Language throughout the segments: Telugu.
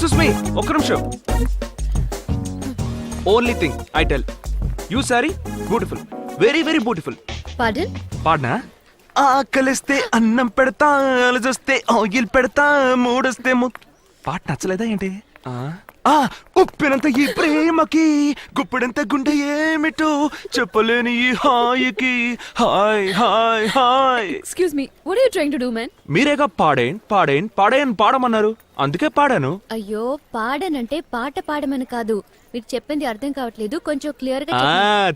ఎక్స్క్యూజ్ మీ, ఒక్క నిమిషం. Only thing I tell you, sorry beautiful, very very beautiful. పాడన్ పాడనా? ఆకలిస్తే అన్నం పెడతా, అలజొస్తే ఆయిల్ పెడతా, మూడొస్తే పాట నచ్చలేదా ఏంటి? ఉప్పినంత ఈ ప్రేమకి గుప్పిడంత గుండె ఏమిటో చెప్పలేని ఈ హాయికి hi hi hi. Excuse me, what are you trying to do man? మీరేగా పాడేన్ పాడేన్ పాడేన్ పాడమన్నారు, అందుకే పాడాను. అయ్యో, పాడనంటే పాట పాడమని కాదు. మీరు చెప్పింది అర్థం కావట్లేదు, కొంచెం క్లియర్ గా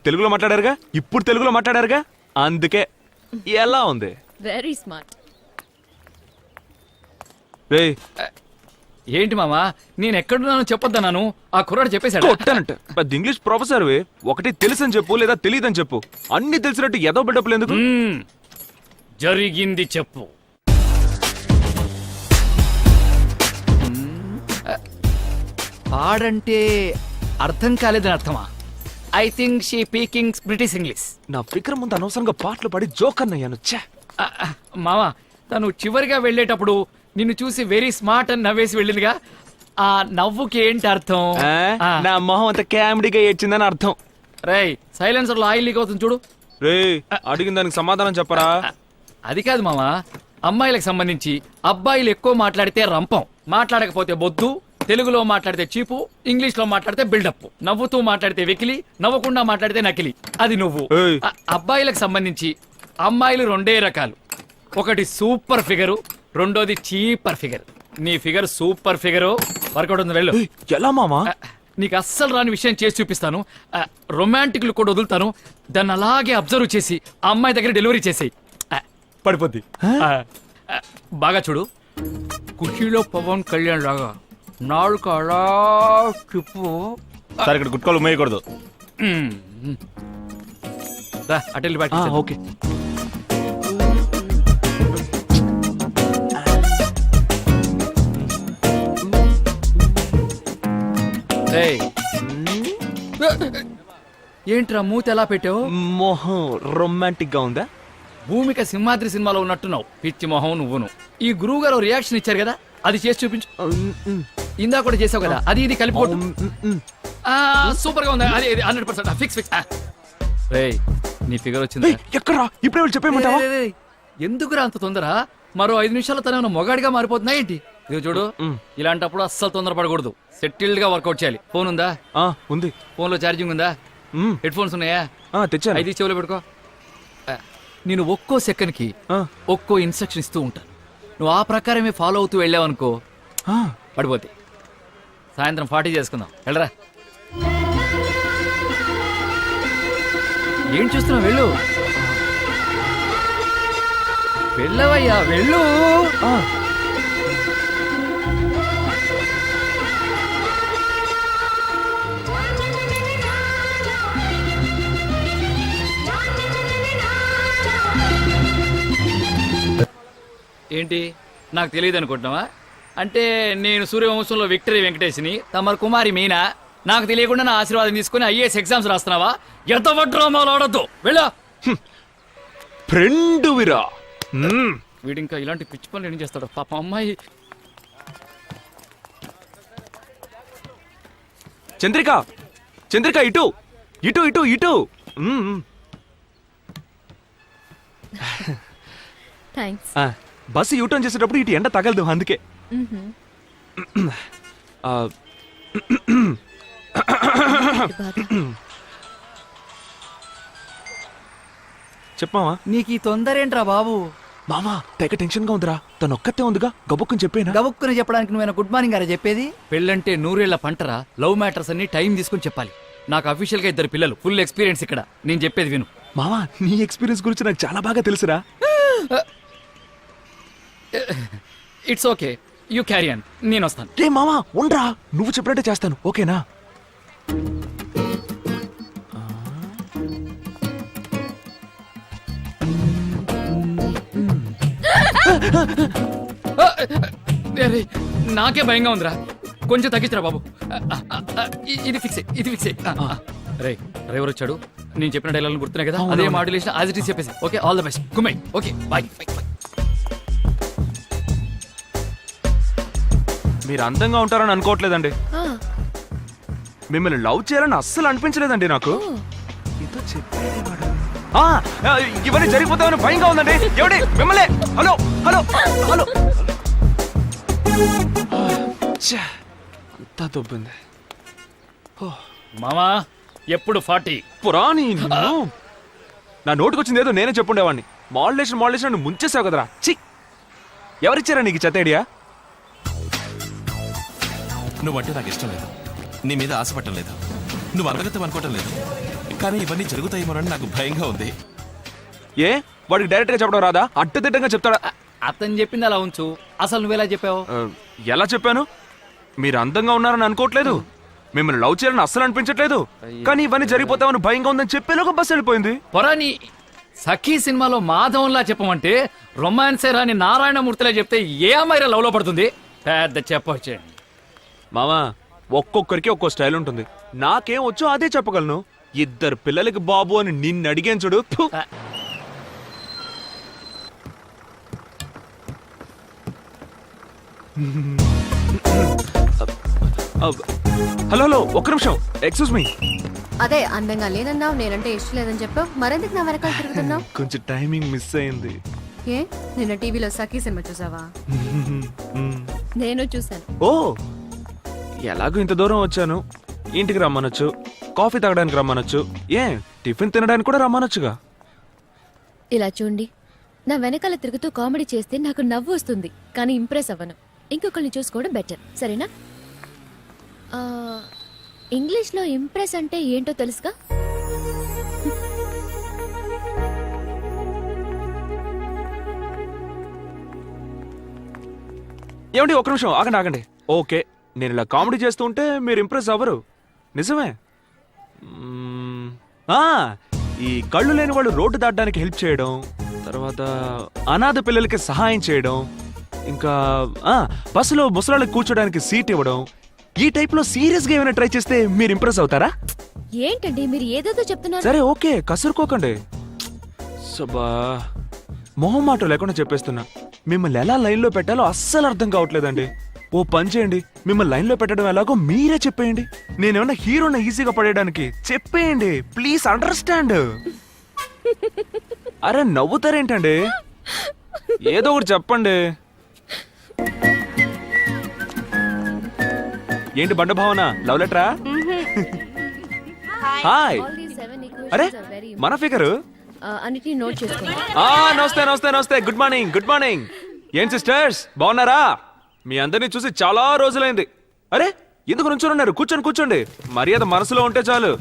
తెలుగులో మాట్లాడారుగా, ఇప్పుడు తెలుగులో మాట్లాడారుగా, అందుకే. ఎలా ఉంది? Very smart. రేయ్, ఏంటి మామా, నేను ఎక్కడున్నానో చెప్పొద్దన్నాను, ఆ కుర్రాడు చెప్పేశాడు. కొట్టానంట. పెద్ద ఇంగ్లీష్ ప్రొఫెసర్ ఒకటి తెలుసని చెప్పు లేదా తెలియదని చెప్పు, అన్ని తెలిసినట్టు ఏదో బిడ్డప్పుడు ఎందుకు? జరిగింది చెప్పు. పాడంటే అర్థం కాలేదని అర్థమా? I think she speaking British English. నా ఫిక్ర ముందు అనవసరంగా పాటలు పాడి జోకర్ అయ్యాను. మామా, తను చివరిగా వెళ్ళేటప్పుడు నిన్ను చూసి వెరీ స్మార్ట్ అని నవ్వేసి వెళ్ళిందిగా, ఆ నవ్వుకి ఏంటి అర్థం? నా మొహం అంత కామెడీగా ఏడ్చిందని అర్థం. రేయ్, సైలెన్సర్ లో ఆయిల్ లీక్ అవుతుంది చూడు. రే, అడిగిన దానికి సమాధానం చెప్పరా? అది కాదు మామా, అమ్మాయిలకు సంబంధించి అబ్బాయిలు ఎక్కువ మాట్లాడితే రంపం, మాట్లాడకపోతే బొద్దు, తెలుగులో మాట్లాడితే చీపు, ఇంగ్లీష్ లో మాట్లాడితే బిల్డప్, నవ్వుతూ మాట్లాడితే వెకిలి, నవ్వకుండా మాట్లాడితే నకిలి. అది నువ్వు. అబ్బాయిలకు సంబంధించి అమ్మాయిలు రెండే రకాలు, ఒకటి సూపర్ ఫిగరు, రెండోది చీపర్ ఫిగర్. నీ ఫిగర్ సూపర్ ఫిగరు, వర్కౌట్ ఉంది, వెళ్ళు. ఎలా మామా? నీకు అస్సలు రాని విషయం చేసి చూపిస్తాను. రొమాంటిక్లు కూడా వదులుతాను, దాన్ని అలాగే అబ్జర్వ్ చేసి ఆ అమ్మాయి దగ్గర డెలివరీ చేసేయి, పడిపోద్ది. బాగా చూడు, ఖుషీలో పవన్ కళ్యాణ్ లాగా నాలుగు అలా చెప్పు. సార్, ఇక్కడ గుట్కాలు మేయకూడదు. అటెల్లి బాటి. ఓకే. ఏంట్రా మూత ఎలా పెట్టావు? మొహం రొమాంటిక్ గా ఉందా? భూమిక సింహాద్రి సినిమాలో ఉన్నట్టున్నావు, పిచ్చి మొహం నువ్వును. ఈ గురువు గారు రియాక్షన్ ఇచ్చారు కదా, అది చేసి చూపించు. ఇందా కూడా చేసావు కదా, అది ఇది కలిపి సూపర్ గా ఉంది, అది 100% ఫిక్స్. రేయ్, నీ ఫిగర్ వచ్చింది. ఎక్కడా? ఇప్పుడే చెప్పేమంటావా? ఎందుకురా అంత తొందర? మరో 5 నిమిషాల తన మొగాడిగా మారిపోతున్నా ఏంటి? ఇది చూడు, ఇలాంటప్పుడు అస్సలు తొందరపడకూడదు, సెటిల్డ్ గా వర్కౌట్ చేయాలి. ఫోన్ ఉందా? ఉంది. ఫోన్ లో ఛార్జింగ్ ఉందా? హెడ్ ఫోన్స్ ఉన్నాయా? తెచ్చాను. అయితే చెవులో పెట్టుకో. నేను ఒక్కో సెకండ్ కి ఒక్కో ఇన్స్ట్రక్షన్ ఇస్తూ ఉంటాను, నువ్వు ఆ ప్రకారమే ఫాలో అవుతూ వెళ్ళావనుకో పడిపోతే. సాయంత్రం 40 చేసుకుందాం, వెళ్ళరా. ఏం చూస్తున్నావు? వెళ్ళు, వెళ్ళవయ్యా, వెళ్ళు. ఏంటి, నాకు తెలియదు అనుకుంటున్నావా? అంటే నేను సూర్యవంశంలో విక్టరీ వెంకటేష్ని, తమరు కుమారి మీనా. నాకు తెలియకుండా నా ఆశీర్వాదం తీసుకుని ఐఏఎస్ ఎగ్జామ్స్ రాస్తున్నావా? ఎంత డ్రామాలు ఆడద్దు, వెళ్ళా. ఫ్రెండ్ విరా, వీడింకా ఇలాంటి పిచ్చి పనులు ఏం చేస్తాడు పాప. అమ్మాయి చంద్రిక, చంద్రిక, ఇటు ఇటు ఇటు ఇటు. థాంక్స్. బస్సు యూటర్న్ చేసేటప్పుడు ఇటు ఎండ తగలదు, అందుకే. చెప్పమావా? నీకు ఈ తొందర ఏంట్రా బాబు? మామా, తెగ టెన్షన్ గా ఉందిరా. తను ఒక్కతే ఉందిగా, గబుక్కుని చెప్పేనా? గబుక్కుని చెప్పడానికి నువ్వు గుడ్ మార్నింగ్ గారా చెప్పేది? పెళ్ళంటే 100 ఏళ్ల పంటరా. లవ్ మ్యాటర్స్ అన్ని టైం తీసుకుని చెప్పాలి. నాకు అఫీషియల్ గా 2 పిల్లలు, ఫుల్ ఎక్స్పీరియన్స్ ఇక్కడ. నేను చెప్పేది విను. మామా, నీ ఎక్స్పీరియన్స్ గురించి నాకు చాలా బాగా తెలుసురా. It's okay, you carry on, నేను వస్తాను. రే మామా, ఉండ్రా, నువ్వు చెప్పినట్టే చేస్తాను, ఓకేనా? నాకే భయంగా ఉందిరా, కొంచెం తగ్గించరా బాబు. ఇది ఫిక్స్, ఇది ఫిక్స్. రే, డ్రైవర్ వచ్చాడు. నేను చెప్పిన డైలాగ్ గుర్తున్నాయి కదా, అదే మాడ్యులేషన్ యాజ్ ఇట్ ఈస్ చెప్పేసి. Okay, all the best, good night. Okay, bye. మీరు అందంగా ఉంటారని అనుకోవట్లేదండి. ఆ, మిమ్మల్ని లవ్ చేయాలని అస్సలు అనిపించలేదండి నాకు. ఓ, ఏదో చెప్పాడే వాడు. ఆ, ఇవన్నీ జరిగిపోతామని భయంగా ఉందండి. ఎవడి మిమ్మల్ని? Hello hello hello. ఛే, అంతా దొబ్బింది. మామా ఎప్పుడు 40. పురాణి నిన్ను. నా నోటికొచ్చింది ఏదో నేనే చెప్పుండేవాడిని. మాడ్యులేషన్ అని ముంచేసావు కదరా. చి, ఎవరిచ్చారా నీకు చెత్త ఐడియా? నువ్వంటే నాకు ఇష్టం లేదు, నీ మీద ఆశపడటం లేదు, నువ్వు అందగతం అనుకోవటం లేదు, కానీ ఇవన్నీ జరుగుతాయేమోనని నాకు భయంగా ఉంది. ఏ వాడికి డైరెక్ట్ గా చెప్పడం రాదా? అడ్డదిడ్డంగా చెప్తాడా? అతను చెప్పింది అలా ఉంచు, అసలు నువ్వెలా చెప్పావు? ఎలా చెప్పాను? మీరు అందంగా ఉన్నారని అనుకోవట్లేదు, మిమ్మల్ని లవ్ చేయాలని అస్సలు అనిపించట్లేదు, కానీ ఇవన్నీ జరిగిపోతామని భయంగా ఉందని చెప్పేలోగా బస్సు వెళ్ళిపోయింది. పొరాని సఖీ సినిమాలో మాధవంలా చెప్పమంటే రొమాన్సే రాని నారాయణమూర్తిలా చెప్తే ఏ అమ్మాయి లవ్ లో పడుతుంది? పెద్ద చెప్పొచ్చేయండి మామా. ఒక్కొక్కరికి ఒక్కో స్టైల్ ఉంటుంది. నాకేం వచ్చో అదే చెప్పగలను. ఇద్దరు పిల్లలకి బాబు అని నిన్ను అడిగాను చూడు. ఫు. హలో హలో, ఒక్క నిమిషం. Excuse me. అదే అందంగా లేనన్నావు, నేనంటే ఇష్టం లేదని చెప్పావు, మరెందుకు నా వెనకాల తిరుగుతున్నావు? కొంచెం టైమింగ్ మిస్ అయింది. ఏ నిన్న టీవీలో సఖీ సినిమా చూసావా? నేను చూసాను. ఓ, ఎలాగో ఇంత దూరం వచ్చాను, ఇంటికి రమ్మనొచ్చు, కాఫీ తాగడానికి రమ్మనొచ్చు, ఏ టిఫిన్ తినడానికి కూడా రమ్మనొచ్చుగా. ఇలా చూడండి, నా వెనకాల తిరుగుతూ కామెడీ చేస్తే నాకు నవ్వు వస్తుంది, కానీ ఇంప్రెస్ అవ్వను. ఇంకొకరిని చూసుకోవడం బెటర్, సరేనా? ఇంగ్లీష్లో ఇంప్రెస్ అంటే ఏంటో తెలుసుగా? ఏమండి ఒక్క నిమిషం ఆగండి ఆగండి. ఓకే, నేను ఇలా కామెడీ చేస్తూ ఉంటే మీరు ఇంప్రెస్ అవ్వరు, నిజమే. ఈ కళ్ళు లేని వాళ్ళు రోడ్డు దాటడానికి హెల్ప్ చేయడం, తర్వాత అనాథ పిల్లలకి సహాయం చేయడం, ఇంకా బస్సులో ముసలాళ్ళకి కూర్చోడానికి సీట్ ఇవ్వడం, ఈ టైప్ లో సీరియస్ గా ఏమైనా ట్రై చేస్తే మీరు ఇంప్రెస్ అవుతారా? ఏంటండి మీరు ఏదేదో చెప్తున్నారు? సరే ఓకే, కసురుకోకండి. సబా, మొహం మాట లేకుండా చెప్పేస్తున్నా. మిమ్మల్ని ఎలా లైన్ లో పెట్టాలో అస్సలు అర్థం కావట్లేదండి. ఓ పని చేయండి, మిమ్మల్ని లైన్ లో పెట్టడం ఎలాగో మీరే చెప్పేయండి. నేనేమన్నా హీరోని ఈజీగా పడేయడానికి? చెప్పేయండి ప్లీజ్, అండర్స్టాండ్. అరే నవ్వుతారేంటండి, ఏదో ఒకటి చెప్పండి. ఏంటి బండ భావన, లవ్ లెటరా? హాయ్. All these 7 equations అరే are very మన ఫిగరు. అన్నిటినీ నోట్ చేసుకోండి. నమస్తే నమస్తే నమస్తే. Good morning good morning. ఏం సిస్టర్స్ బాగున్నారా? మీ అందరినీ చూసి చాలా రోజులైంది. అరే ఎందుకు నుంచోనున్నారు? కూర్చోండి కూర్చోండి, మర్యాద మనసులో ఉంటే చాలు.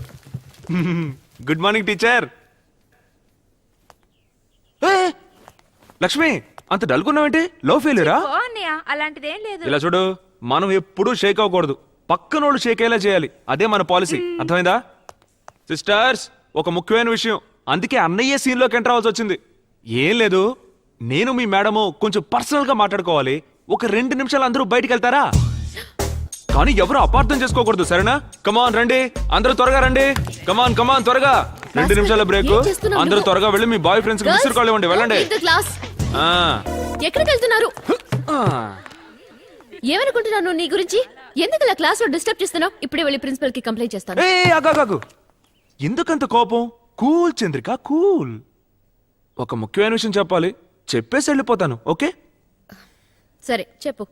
Good morning teacher. లక్ష్మి, అంత డల్గున్నావేంటి? లవ్ ఫెయిల్యూరా? అలాంటిదేం లేదు. ఇలా చూడు, మనం ఎప్పుడూ షేక్ అవ్వకూడదు, పక్కనోళ్ళు షేక్ అయ్యేలా చేయాలి, అదే మన పాలసీ. అర్థమైందా? సిస్టర్స్, ఒక ముఖ్యమైన విషయం, అందుకే అన్నయ్య సీన్ లోకి ఎంటర్ అవ్వాల్సి వచ్చింది. ఏం లేదు, నేను మీ మేడము కొంచెం పర్సనల్ గా మాట్లాడుకోవాలి. ఒక 2 నిమిషాలు అందరూ బయటికి వెళ్తారా? కానీ ఎవరు అపార్థం చేసుకోకూడదు, సరేనా? కమాన్ రండి, అందరూ త్వరగా రండి. కమాన్ కమాన్ త్వరగా. 2 నిమిషాల బ్రేక్. ఏం చేస్తున్నావు అందరూ నువ్వు? త్వరగా వెళ్ళి మీ బాయ్ ఫ్రెండ్స్ కి మిస్టర్ కాల్ ఇవ్వండి. వెళ్ళండి. క్లాస్ ఆ. ఎక్కడికి వెళ్తున్నారు? ఆ. ఏమనుకుంటున్నాను నీ గురించి? ఎందుకు ఇలా క్లాస్ లో డిస్టర్బ్ చేస్తున్నావు? ఇప్పుడే వెళ్ళి ప్రిన్సిపల్ కి కంప్లైంట్ చేస్తాను. ఆగాగు. ఎందుకంత కోపం? Cool Chandrika, cool. ఒక ముఖ్యమైన విషయం చెప్పాలి, చెప్పేసి వెళ్ళిపోతాను. ఓకే? సరే చెప్పు.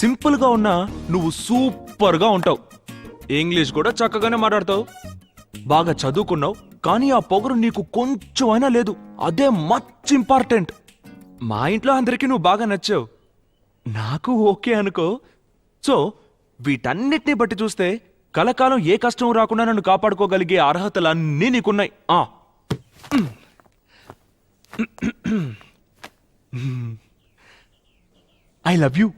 సింపుల్ గా ఉన్నా నువ్వు సూపర్ గా ఉంటావు. ఇంగ్లీష్ కూడా చక్కగానే మాట్లాడతావు, బాగా చదువుకున్నావు, కానీ ఆ పొగరు నీకు కొంచెం అయినా లేదు. అదే మచ్ ఇంపార్టెంట్. మా ఇంట్లో అందరికీ నువ్వు బాగా నచ్చావు, నాకు ఓకే అనుకో. సో వీటన్నిటిని బట్టి చూస్తే కలకాలం ఏ కష్టం రాకుండా నన్ను కాపాడుకోగలిగే అర్హతలన్నీ నీకున్నాయి. I love you.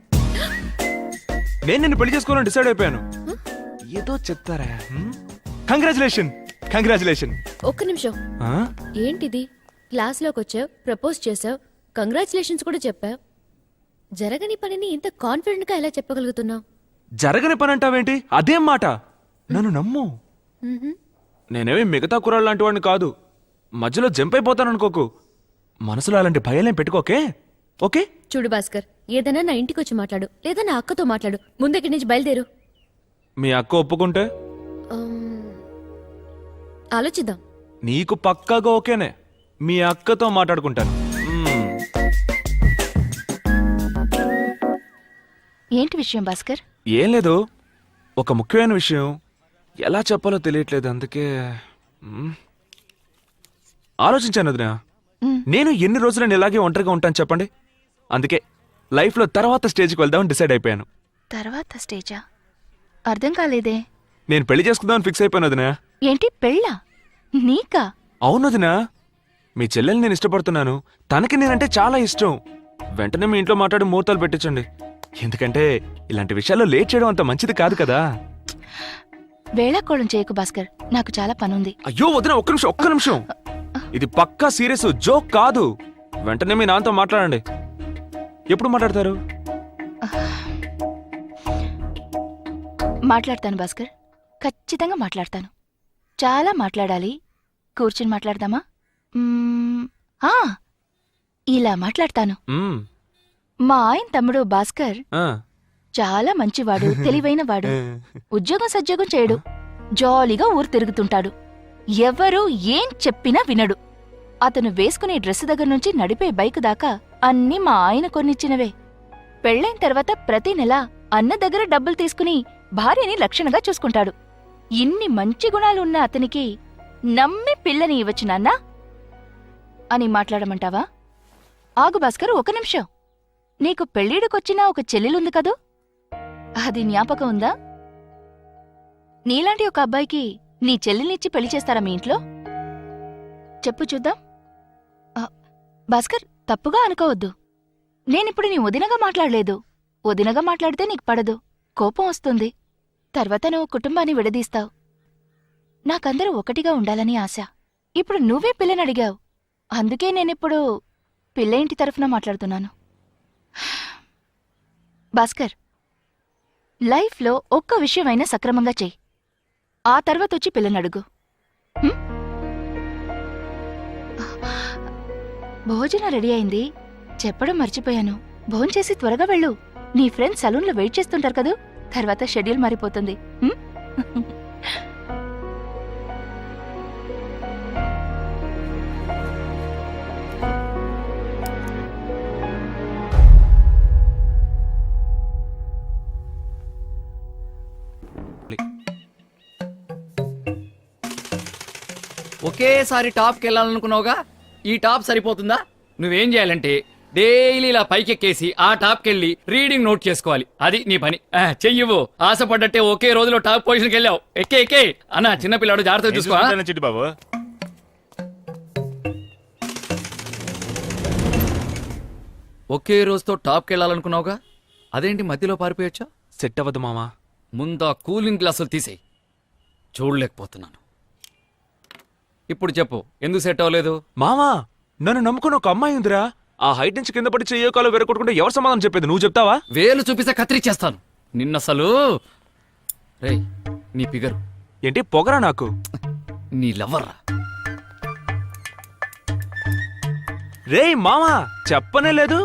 నేను నిన్ను పెళ్లి చేసుకోవాలని డిసైడ్ అయిపోయాను. ఏదో చెప్తారా? కంగ్రాచులేషన్. ఒక్క నిమిషం. ఏంటిది? క్లాస్ లోకి వచ్చావు, ప్రపోజ్ చేసావు, కంగ్రాచులేషన్స్ కూడా చెప్పావు. జరగని పనిని ఇంత కాన్ఫిడెంట్ గా ఎలా చెప్పగలుగుతున్నావు? జరగని పని అంటావేంటి? అదేం మాట? నన్ను నమ్ము, మ్హూ. నేనేమి మిగతా కుర్రాళ్ళు లాంటి వాడిని కాదు. మధ్యలో జంప్ అయిపోతాననుకోకు. మనసులో అలాంటి భయాలేం పెట్టుకోకే, ఓకే? చూడు భాస్కర్, ఏదైనా నా ఇంటికి వచ్చి మాట్లాడు, లేదా నా అక్కతో మాట్లాడు. ముందక్కడి నుంచి బయలుదేరు. మీ అక్క ఒప్పుకుంటే ఆలోచిద్దాం. నీకు పక్కాగా ఓకేనే. మీ అక్కతో మాట్లాడుకుంటాను. మ్మ్. ఏంటి విషయం భాస్కర్? ఏం లేదు, ఒక ముఖ్యమైన విషయం. ఎలా చెప్పాలో తెలియట్లేదు, అందుకే ఆలోచించాను వదినా. నేను ఎన్ని రోజులు నేను ఇలాగే ఒంటరిగా ఉంటాను చెప్పండి. అందుకే లైఫ్లో తర్వాత స్టేజ్కి వెళ్దామని డిసైడ్ అయిపోయాను. తర్వాత స్టేజా? అర్థం కాలేదే. నేను పెళ్లి చేసుకుందామని ఫిక్స్ అయిపోయాను వదినా. ఏంటి పెళ్ళా? నీకా? అవును వదినా, మీ చెల్లెల్ని నేను ఇష్టపడుతున్నాను. తనకి నేనంటే చాలా ఇష్టం. వెంటనే మీ ఇంట్లో మాట్లాడి ముహూర్తాలు పెట్టించండి. ఎందుకంటే ఇలాంటి విషయాల్లో లేట్ చేయడం అంత మంచిది కాదు కదా. వేళాకోళం చేయకు భాస్కర్, నాకు చాలా పనుంది. అయ్యో వదిన, ఒక్క నిమిషం. ఇది పక్కా సీరియస్, జోక్ కాదు. వెంటనే మీ నాన్నతో మాట్లాడండి. ఎప్పుడు మాట్లాడతారు? మాట్లాడతాను భాస్కర్, ఖచ్చితంగా మాట్లాడతాను. చాలా మాట్లాడాలి. కూర్చుని మాట్లాడదామా? ఆ, ఇలా మాట్లాడతాను. మ్మ్. మా ఆయన తమ్ముడు భాస్కర్ ఆ. చాలా మంచివాడు, తెలివైనవాడు. ఉద్యోగం సద్యోగం చేయడు, జాలీగా ఊరు తిరుగుతుంటాడు. ఎవరు ఏం చెప్పినా వినడు. అతను వేసుకునే డ్రెస్ దగ్గర నుంచి నడిపే బైక్ దాకా అన్నీ మా ఆయన కొనిచ్చినవే. పెళ్ళైన తర్వాత ప్రతి నెల అన్న దగ్గర డబ్బులు తీసుకుని భార్యని లక్షణంగా చూసుకుంటాడు. ఇన్ని మంచి గుణాలున్న అతనికి నమ్మి పిల్లని ఇవ్వచ్చు నాన్నా అని మాట్లాడమంటావా? ఆగు భాస్కర్, ఒక నిమిషం. నీకు పెళ్ళిడికొచ్చినా ఒక చెల్లెలుంది కదూ, అది జ్ఞాపకం ఉందా? నీలాంటి ఒక అబ్బాయికి నీ చెల్లెల్నిచ్చి పెళ్లి చేస్తారా మీ ఇంట్లో? చెప్పు చూద్దాం. భాస్కర్, తప్పుగా అనుకోవద్దు. నేనిప్పుడు నీ వదినగా మాట్లాడలేదు. వదినగా మాట్లాడితే నీకు పడదు, కోపం వస్తుంది. తర్వాత నువ్వు కుటుంబాన్ని విడదీస్తావు. నాకందరూ ఒకటిగా ఉండాలని ఆశ. ఇప్పుడు నువ్వే పిల్లనడిగావు, అందుకే నేనిప్పుడు పిల్ల ఇంటి తరఫున మాట్లాడుతున్నాను. భాస్కర్, లైఫ్లో ఒక్క విషయమైనా సక్రమంగా చెయ్యి. ఆ తర్వాత వచ్చి పిల్లనడుగు. భోజనం రెడీ అయింది, చెప్పడం మర్చిపోయాను. భోంచేసి త్వరగా వెళ్ళు. నీ ఫ్రెండ్స్ సలూన్లో వెయిట్ చేస్తుంటారు కదూ, తర్వాత షెడ్యూల్ మారిపోతుంది. ఒకేసారి టాప్కి వెళ్ళాలనుకున్నావుగా, ఈ టాప్ సరిపోతుందా? నువ్వేం చేయాలంటే డైలీ ఇలా పైకెక్కేసి ఆ టాప్కి వెళ్ళి రీడింగ్ నోట్ చేసుకోవాలి. అది నీ పని. చెయ్యవు. ఆశపడ్డట్టే ఒకే రోజులో టాప్ పొజిషన్కి వెళ్ళావు. ఎక్కే అన్న, చిన్నపిల్లాడు జాగ్రత్తగా చూసుకో. చిట్టి బాబు, ఒకే రోజుతో టాప్కి వెళ్ళాలనుకున్నావుగా, అదేంటి మధ్యలో పారిపోయొచ్చా? సెట్ అవ్వదు మామా. ముందా కూలింగ్ గ్లాసులు తీసేయి. చూడలేకపోతున్నాను. ఇప్పుడు చెప్పు, ఎందుకు సెట్ అవ్వలేదు? మామా, నన్ను నమ్ముకుని ఒక అమ్మాయి ఉందిరా. ఆ హైట్ నుంచి కింద పడి చెయ్యో కాలో వెరకొట్టుకుంటే ఎవరు సమాధానం చెప్పేది? నువ్వు చెప్తావా? వేలు చూపిస్తే కత్తిరిచ్చేస్తాను నిన్నసలు. రేయ్, నీ ఫిగరు ఏంటి పొగరా నాకు? నీ లవర్రా. రేయ్ మామా, చెప్పనే లేదు.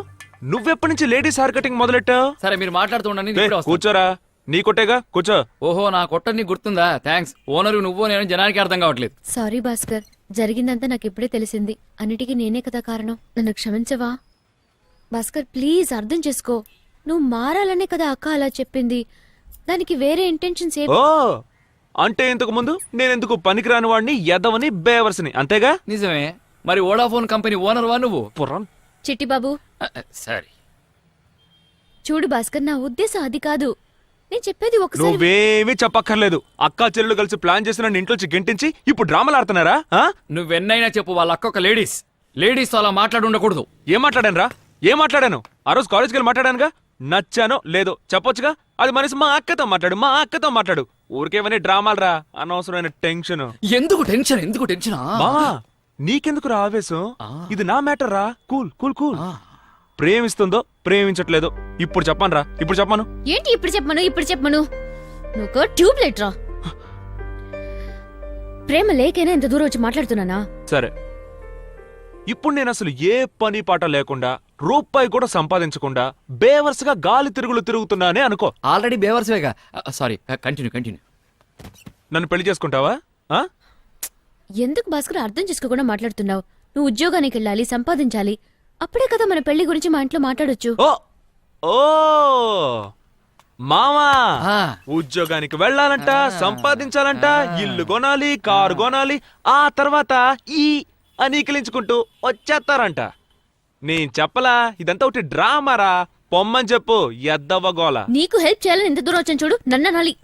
నువ్వెప్పటి నుంచి లేడీస్ హెయిర్ కటింగ్ మొదలెట్టావు? సరే, మీరు మాట్లాడుతూ ఉండండి, నేను రేయ్, ఇప్పుడే వస్తాను. కూర్చోరా. నీ కొట్టేగా, కూర్చో. ఓహో, నా కొట్ట నీకు గుర్తుందా? థ్యాంక్స్. ఓనరు నువ్వు, నేను జనానికి అర్థం కావట్లేదు. సారీ భాస్కర్, జరిగిందంతా నాకు ఇప్పుడే తెలిసింది. అన్నిటికీ నేనే కదా కారణం. నన్ను క్షమించవా? భాస్కర్, ప్లీజ్ అర్థం చేసుకో. నువ్వు మారాలనే కదా అక్క అలా చెప్పింది. దానికి వేరే ఇంటెన్షన్స్ ఓ, అంటే ఇంతకు ముందు నేనెందుకు పనికిరాని వాడిని, ఎదవని, బేవర్స్ని, అంతేగా? నిజమే. మరి వోడాఫోన్ కంపెనీ ఓనర్ వా నువ్వు? పుర్రం. చిట్టి బాబు, సరే. చూడు భాస్కర్, నా ఉద్దేశం అది కాదు. నేను చెప్పేది ఒకసారి. నువ్వేమీ చెప్పక్కర్లేదు. అక్కా చెల్లెలు కలిసి ప్లాన్ చేసి నన్ను ఇంట్లోంచి గెంటించి ఇప్పుడు డ్రామాలు ఆడుతున్నారా? నువ్వెన్నైనా చెప్పు, వాళ్ళ అక్క ఒక లేడీస్ అలా మాట్లాడి ఉండకూడదు. ఏం మాట్లాడాను రా? ఏం మాట్లాడాను? ఆ రోజు కాలేజ్కి వెళ్ళి మాట్లాడానుగా. నచ్చానో లేదో చెప్పొచ్చుగా. అది మనిషి మా అక్కతో మాట్లాడు. ఊరికేమని డ్రామాలు రా, అనవసరమైన టెన్షన్. ఎందుకు టెన్షన్? మామా, నీకెందుకు రా ఆవేశం? ఇది నా మ్యాటర్ రా. Cool cool cool. ప్రేమిస్తుందో ప్రేమించట్లేదో ఇప్పుడు చెప్పను రా. ఇప్పుడు చెప్పను. ఏంటి ఇప్పుడు చెప్పమను? నువ్వు ట్యూబ్ లైట్ రా. ప్రేమ లేకైనా ఇంత దూరం వచ్చి మాట్లాడుతున్నానా? సరే, ఇప్పుడు నేను అసలు ఏ పని పాట లేకుండా రూపాయి కూడా సంపాదించకుండా బేవర్స్గా గాలి తిరుగులు తిరుగుతున్నానే అనుకో. ఆల్రెడీ బేవర్స్వేగా. Sorry, continue. నన్ను పెళ్లి చేసుకుంటావా? ఆ? ఎందుకు భాస్కర్ అర్థం చేసుకోకుండా మాట్లాడుతున్నావు? నువ్వు ఉద్యోగానికి వెళ్ళాలి, సంపాదించాలి. అప్పుడే కదా మన పెళ్లి గురించి మా ఇంట్లో మాట్లాడొచ్చు. ఓ ఓ మామా, ఆ. ఉద్యోగానికి వెళ్ళాలంట, సంపాదించాలంట, ఇల్లు కొనాలి, కారు కొనాలి, ఆ తర్వాత ఈ అనీకిలించుకుంటూ వచ్చేస్తారంట. నేను చెప్పలా, ఇదంతా ఒకటి డ్రామారా. పొమ్మని చెప్పు, ఎద్దవ్వ గోల. నీకు హెల్ప్ చేయాలని ఎంత దూరం వచ్చాను చూడు, నన్న నాలి.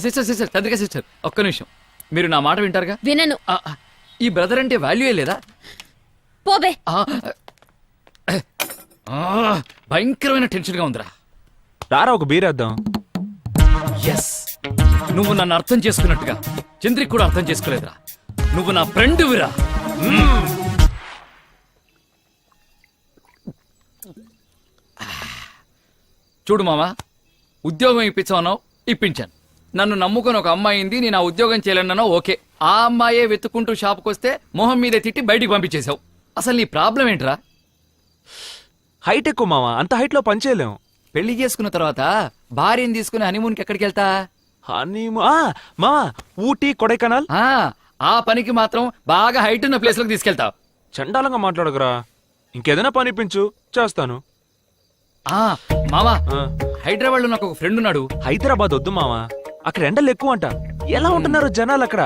సిస్టర్ చంద్రిక సిస్టర్, ఒక్క నిమిషం. మీరు నా మాట వింటారుగా? వినను. ఈ బ్రదర్ అంటే వాల్యూయే లేదా? పోబే. భయంకరమైన టెన్షన్గా ఉందిరా. రారా ఒక బీరేద్దాం. ఎస్, నువ్వు నన్ను అర్థం చేసుకున్నట్టుగా చంద్రిక్ కూడా అర్థం చేసుకోలేదురా. నువ్వు నా ఫ్రెండ్ విరా. చూడు మామా, ఉద్యోగం ఇప్పించావు, ఇప్పించాను. నన్ను నమ్ముకొని ఒక అమ్మాయింది, నేను ఆ ఉద్యోగం చేయలేనన్నా ఓకే. ఆ అమ్మాయే వెతుక్కుంటూ షాప్కి వస్తే మొహం మీదే తిట్టి బయటికి పంపించేశావు. అసలు నీ ప్రాబ్లం ఏంట్రా? హైట్ ఎక్కువ మావా, అంత హైట్ లో పనిచేయలేం. పెళ్లి చేసుకున్న తర్వాత భార్యని తీసుకుని హనీమూన్కి ఎక్కడికి వెళ్తా? మావా, ఊటీ కొడైకెనాల్. ఆ పనికి మాత్రం బాగా హైట్ ఉన్న ప్లేస్లోకి తీసుకెళ్తావు. చండాలంగా మాట్లాడకురా. ఇంకేదైనా పని ఇప్పించు, చేస్తాను. మామా, ఆ, హైదరాబాద్ లో నాకు ఒక ఫ్రెండ్ ఉన్నాడు. హైదరాబాద్ వద్దు మావా, అక్కడ ఎండలు ఎక్కువ అంట. ఎలా ఉంటున్నారు జనాలు అక్కడ?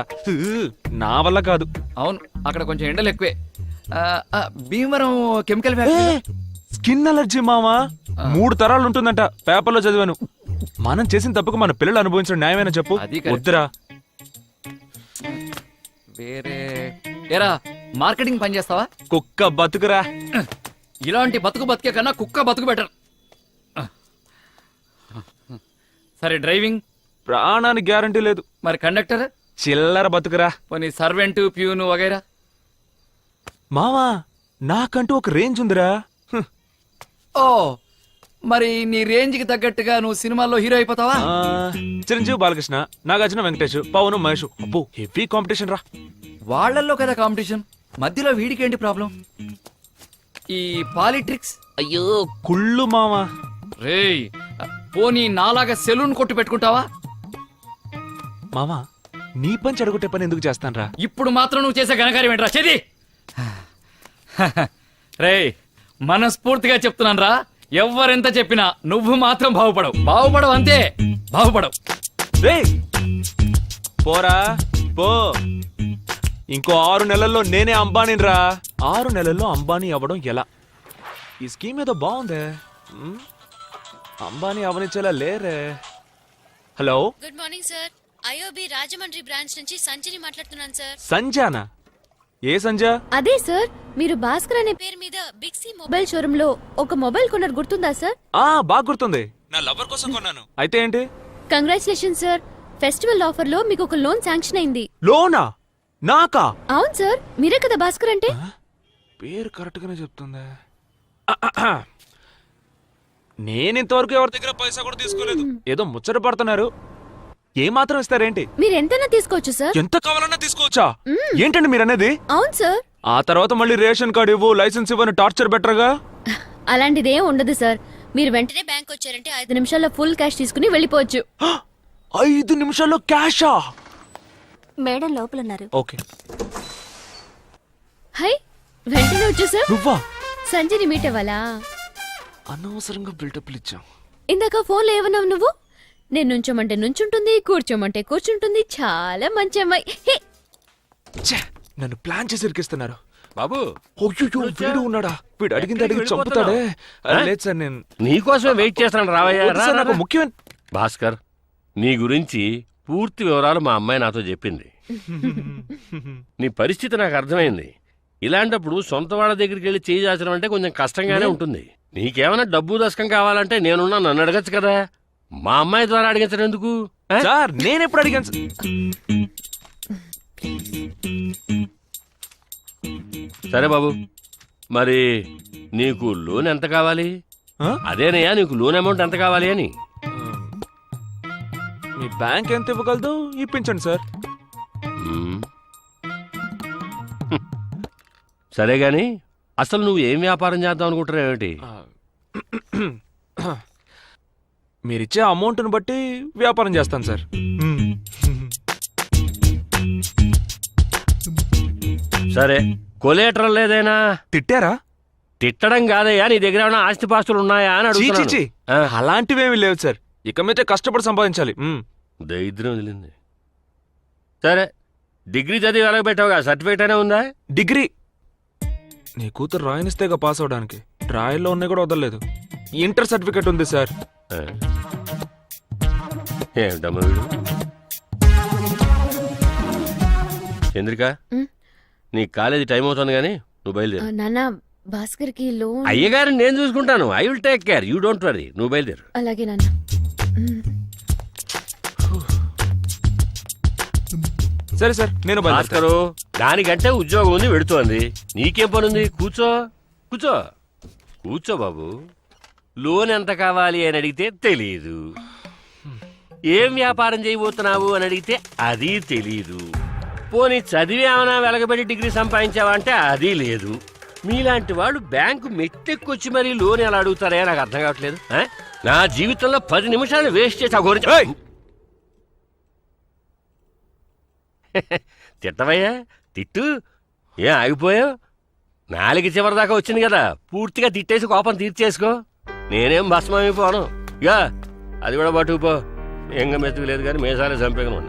నా వల్ల కాదు. అవును, అక్కడ కొంచెం ఎండలు ఎక్కువే. Bhimavaram chemical factory. Skin allergy మావా, 3 తరాలు ఉంటుందంట, పేపర్లో చదివాను. మనం చేసిన తప్పుకు మన పిల్లలు అనుభవించడం న్యాయమేనా చెప్పు? అది కరెక్ట్. వద్దురా. వేరే ఏరా, మార్కెటింగ్ పని చేస్తావా? కుక్క బతుకురా. ఇలాంటి బతుకు బతికే కన్నా కుక్క బతుకు బెటర్. సరే, డ్రైవింగ్? ప్రాణానికి గ్యారంటీ లేదు. మరి కండక్టర్? చిల్లర బతుకురా. పోనీ సర్వెంట్, ప్యూన్ వగైరా? మావా, నాకంటూ ఒక రేంజ్ ఉందిరా. ఓ, మరి నీ రేంజ్ కి తగ్గట్టుగా నువ్వు సినిమాల్లో హీరో అయిపోతావా? చిరంజీవి, బాలకృష్ణ, నాగార్జున, వెంకటేష్, పవన్, మహేష్. అబ్బో, హెవీ కాంపిటీషన్ రా. వాళ్ళల్లో కదా కాంపిటీషన్, మధ్యలో వీడికేంటి ప్రాబ్లం? ఈ పాలిట్రిక్స్? అయ్యో కుళ్ళు మావా. రేయ్, పోనీ నాలాగా సెలూన్ కొట్టు పెట్టుకుంటావా? మావా, నీ పని చెడగొట్టే పని ఎందుకు చేస్తానరా? ఇప్పుడు మాత్రం నువ్వు చేసే ఘనకార్యం ఏంట్రా? చెది రేయ్, మనస్ఫూర్తిగా చెప్తున్నాను రా, ఎవ్వరెంత చెప్పినా నువ్వు మాత్రం బాగుపడవు అంతే, బాగుపడవు. రేయ్, పోరా పో. ఇంకో 6 నెలల్లో నేనే అంబానీ రా. 6 నెలల్లో అంబానీ అవ్వడం ఎలా? ఈ స్కీమ్ ఏదో బాగుందే. అంబానీ అవనిచ్చేలా లేరే. Hello, good morning sir. IOB Rajahmundry branch నుంచి సంజయ్ మాట్లాడుతున్నాను సార్. సంజానా? ఏ సంజా? అదే సార్, మీరు భాస్కర్ అనే పేరు మీద బిగ్ సి మొబైల్ షోరూమ్ లో ఒక మొబైల్ కొన్నారు, గుర్తుందా సార్? బాగా గుర్తుంది. నా లవర్ కోసం కొన్నాను. అయితే ఏంటి? కంగ్రాచులేషన్ సార్, ఫెస్టివల్ ఆఫర్ లో మీకు ఒక లోన్ శాంక్షన్ అయింది. లోనా? నాకా? అవును సార్, మీరే కదా భాస్కర్ అంటే. పేరు కరెక్ట్ గానే చెప్తుందా? నేను ఇంతవరకు ఎవరి దగ్గర పైసా కూడా తీసుకోలేదు. ఏదో ముచ్చట పడుతున్నారు. ఏ మాత్రం ఇస్తారేంటి? మీరు ఎంతైనా తీసుకోవచ్చు సార్. ఎంత కావాలన్నా తీసుకోవచ్చా? ఏంటండి మీరు అనేది? అవును సార్. ఆ తర్వాత మళ్ళీ రేషన్ కార్డు ఇవ్వు, లైసెన్స్ ఇవ్వని టార్చర్ బెటర్గా. అలాంటిదేం ఉండదు సార్. మీరు వెంటనే బ్యాంక్ వచ్చారంటే 5 నిమిషాల్లో ఫుల్ క్యాష్ తీసుకుని వెళ్ళిపోవచ్చు. 5 నిమిషాల్లో క్యాషా? మేడం లోపలున్నారు. ఓకే. హై, వెంటనే వచ్చేసా. నువ్వా? సంజయ్ని మీట్ అవ్వాలా? అనవసరంగా బిల్డప్లు ఇచ్చాం. ఇందాక ఫోన్లో ఏమన్నావు నువ్వు? నేను నుంచోమంటే నుంచుంటుంది, కూర్చోమంటే కూర్చుంటుంది. చాలా మంచి అమ్మాయి. హే, ఛే, నన్ను ప్లాన్ చేసి ఇరికిస్తున్నారు. బాబు, అయ్యో, వీడు ఉన్నాడా? వీడు అడిగింది అడిగి చంపుతాడే. లేదు సార్, నేను నీకోసమే వెయిట్ చేస్తున్నాను. రావయ్యా. వద్దు సార్, నాకు ముఖ్యమైన. భాస్కర్, నీ గురించి పూర్తి వివరాలు మా అమ్మాయి నాతో చెప్పింది. నీ పరిస్థితి నాకు అర్థమైంది. ఇలాంటప్పుడు సొంత వాళ్ళ దగ్గరికి వెళ్ళి చేయి చాచడం అంటే కొంచెం కష్టంగానే ఉంటుంది. నీకేమైనా డబ్బు దశకం కావాలంటే నేనున్నా, నన్ను అడగచ్చు కదా. మా అమ్మాయి ద్వారా అడిగించడం ఎందుకు? సార్, నేను ఎప్పుడు అడిగాను? సరే బాబు, మరి నీకు లోన్ ఎంత కావాలి? అదేనయ్యా, నీకు లోన్ అమౌంట్ ఎంత కావాలి అని. మీ బ్యాంక్ ఎంత ఇవ్వగలదు? ఇప్పించండి సార్. సరే గాని అసలు నువ్వు ఏం వ్యాపారం చేద్దాం అనుకుంటున్నావు ఏమిటి? మీరిచ్చే అమౌంట్ని బట్టి వ్యాపారం చేస్తాను సార్. సరే, కొలేటరల్ లేదైనా? తిట్టారా? తిట్టడం కాదయ్యా, నీ దగ్గర ఏమైనా ఆస్తిపాస్తులు ఉన్నాయా అని చీ, చీ, అడుగుతున్నాను. చీ. ఆ, అలాంటివేమీ లేవు సార్. ఇక మీదే కష్టపడి సంపాదించాలి. దరిద్రం వదిలింది. సరే, డిగ్రీ చదివి వెలగబెట్టావుగా, సర్టిఫికేట్ అయినా ఉందా? డిగ్రీ నీ కూతురు రాయనిస్తేగా పాస్ అవడానికి. రాయల్లో ఉన్నాయి కూడా వదలలేదు. ఇంటర్ సర్టిఫికేట్ ఉంది సార్. ఆ. ఏమిటమ్మా వీడు? చంద్రిక, ఉమ్. నీ కాలేజీ టైం అవుతుంది కానీ నువ్వు బయలుదేరు. నాన్న భాస్కర్ కి లోన్. అయ్యగారిని నేను చూసుకుంటాను. I will take care, you don't worry. నువ్వు బయలుదేరు. అలాగే నాన్న. సరే సార్, నేను బయలుదేరుతా. భాస్కరు, దానికంటే ఉద్యోగం ఉంది, వెడుతోంది. నీకేం పనుంది? కూర్చో కూర్చో కూర్చో బాబు. లోన్ ఎంత కావాలి అని అడిగితే తెలీదు. ఏం వ్యాపారం చేయబోతున్నావు అని అడిగితే అది తెలీదు. పోనీ చదివి ఏమైనా వెలగబెట్టి డిగ్రీ సంపాదించావా అంటే అది లేదు. మీలాంటి వాళ్ళు బ్యాంకు మెట్టెక్కొచ్చి మరీ లోన్ ఎలా అడుగుతారే నాకు అర్థం కావట్లేదు. ఆ? నా జీవితంలో 10 నిమిషాలు వేస్ట్ చేసి ఆ గురించి తిట్టవయ్యా, తిట్టు. ఏం ఆగిపోయావు? 4 చివరి దాకా వచ్చింది కదా, పూర్తిగా తిట్టేసి కోపం తీర్చేసుకో. నేనేం భస్మైపోను. ఇక అది కూడా పట్టుకుపో. ఎంగ మెతుకు లేదు కానీ మేసాలే చంపేగను.